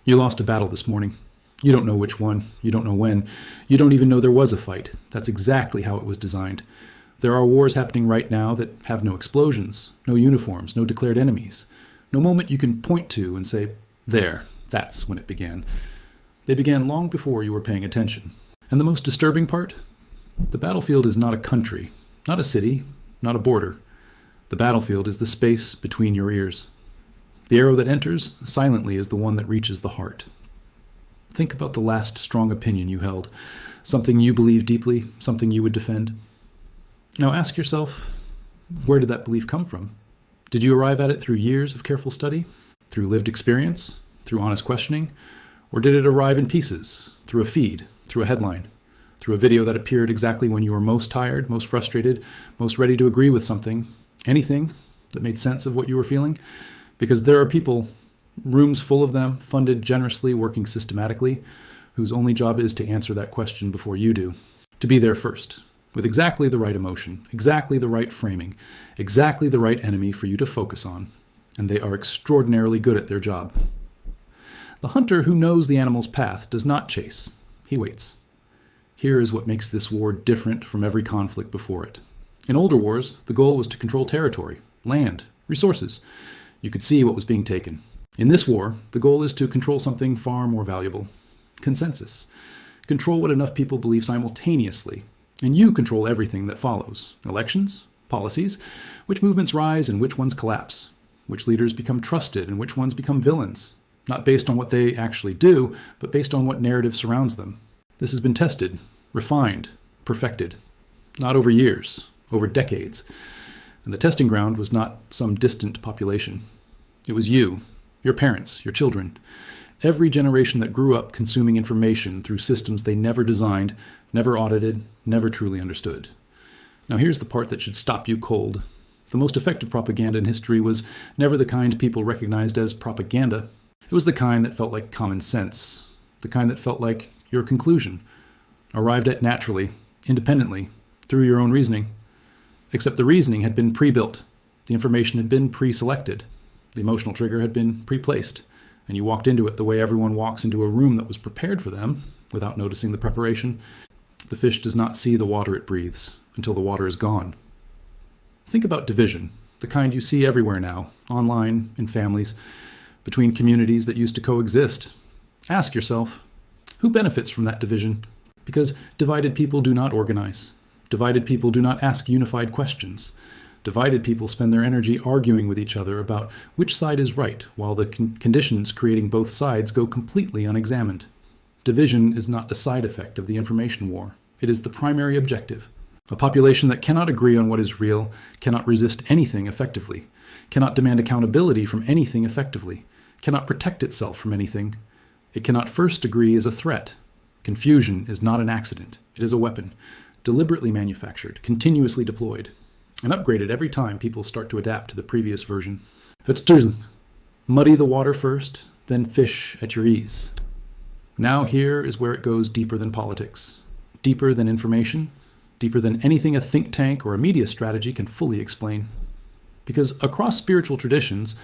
You lost a battle this morning. You don't know which one. You don't know when. You don't even know there was a fight. That's exactly how it was designed. There are wars happening right now that have no explosions, no uniforms, no declared enemies. No moment you can point to and say, there, that's when it began. They began long before you were paying attention. And the most disturbing part? The battlefield is not a country, not a city, not a border. The battlefield is the space between your ears. The arrow that enters silently is the one that reaches the heart. Think about the last strong opinion you held, something you believe deeply, something you would defend. Now ask yourself, where did that belief come from? Did you arrive at it through years of careful study, through lived experience, through honest questioning, or did it arrive in pieces, through a feed, through a headline, through a video that appeared exactly when you were most tired, most frustrated, most ready to agree with something, anything that made sense of what you were feeling? Because there are people, rooms full of them, funded generously, working systematically, whose only job is to answer that question before you do. To be there first, with exactly the right emotion, exactly the right framing, exactly the right enemy for you to focus on. And they are extraordinarily good at their job. The hunter who knows the animal's path does not chase. He waits. Here is what makes this war different from every conflict before it. In older wars, the goal was to control territory, land, resources. You could see what was being taken. In this war, the goal is to control something far more valuable. Consensus. Control what enough people believe simultaneously. And you control everything that follows. Elections, policies, which movements rise and which ones collapse. Which leaders become trusted and which ones become villains. Not based on what they actually do, but based on what narrative surrounds them. This has been tested, refined, perfected. Not over years, over decades. And the testing ground was not some distant population. It was you, your parents, your children. Every generation that grew up consuming information through systems they never designed, never audited, never truly understood. Now here's the part that should stop you cold. The most effective propaganda in history was never the kind people recognized as propaganda. It was the kind that felt like common sense. The kind that felt like your conclusion, arrived at naturally, independently, through your own reasoning. Except the reasoning had been pre-built. The information had been pre-selected. The emotional trigger had been pre-placed. And you walked into it the way everyone walks into a room that was prepared for them, without noticing the preparation. The fish does not see the water it breathes, until the water is gone. Think about division, the kind you see everywhere now, online, in families, between communities that used to coexist. Ask yourself, who benefits from that division? Because divided people do not organize. Divided people do not ask unified questions. Divided people spend their energy arguing with each other about which side is right, while the conditions creating both sides go completely unexamined. Division is not a side effect of the information war. It is the primary objective. A population that cannot agree on what is real, cannot resist anything effectively, cannot demand accountability from anything effectively, cannot protect itself from anything. It cannot first agree is a threat. Confusion is not an accident. It is a weapon, deliberately manufactured, continuously deployed, and upgraded every time people start to adapt to the previous version. Muddy the water first, then fish at your ease. Now here is where it goes deeper than politics, deeper than information, deeper than anything a think tank or a media strategy can fully explain. Because across spiritual traditions,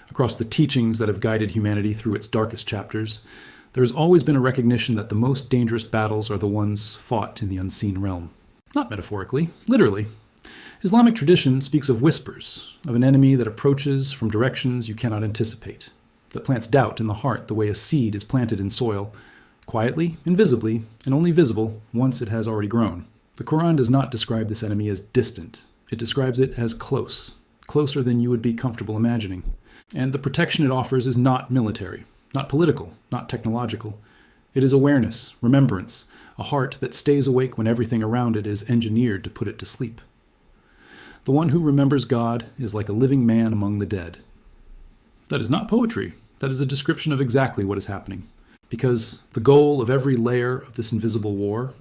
across the teachings that have guided humanity through its darkest chapters, there has always been a recognition that the most dangerous battles are the ones fought in the unseen realm. Not metaphorically, literally. Islamic tradition speaks of whispers, of an enemy that approaches from directions you cannot anticipate, that plants doubt in the heart the way a seed is planted in soil, quietly, invisibly, and only visible once it has already grown. The Quran does not describe this enemy as distant. It describes it as close, closer than you would be comfortable imagining. And the protection it offers is not military, not political, not technological. It is awareness, remembrance, a heart that stays awake when everything around it is engineered to put it to sleep. The one who remembers God is like a living man among the dead. That is not poetry. That is a description of exactly what is happening. Because the goal of every layer of this invisible war,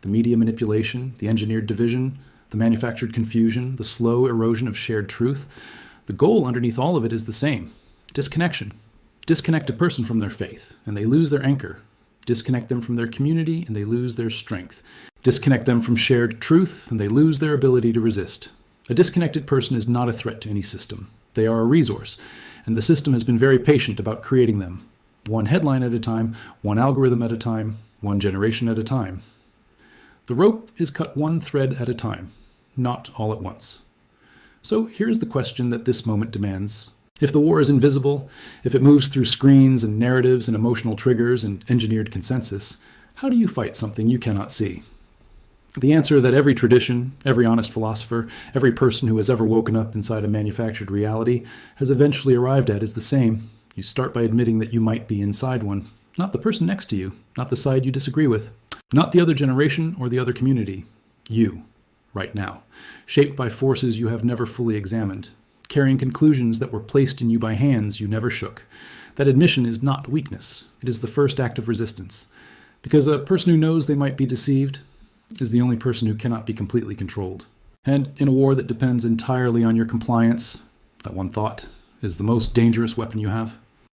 the media manipulation, the engineered division, the manufactured confusion, the slow erosion of shared truth, the goal underneath all of it is the same: disconnection. Disconnect a person from their faith, and they lose their anchor. Disconnect them from their community, and they lose their strength. Disconnect them from shared truth, and they lose their ability to resist. A disconnected person is not a threat to any system. They are a resource, and the system has been very patient about creating them. One headline at a time, one algorithm at a time, one generation at a time. The rope is cut one thread at a time, not all at once. So here's the question that this moment demands. If the war is invisible, if it moves through screens and narratives and emotional triggers and engineered consensus, how do you fight something you cannot see? The answer that every tradition, every honest philosopher, every person who has ever woken up inside a manufactured reality has eventually arrived at is the same. You start by admitting that you might be inside one. Not the person next to you, not the side you disagree with, not the other generation or the other community. You, right now, shaped by forces you have never fully examined, carrying conclusions that were placed in you by hands you never shook. That admission is not weakness. It is the first act of resistance. Because a person who knows they might be deceived is the only person who cannot be completely controlled. And in a war that depends entirely on your compliance, that one thought is the most dangerous weapon you have.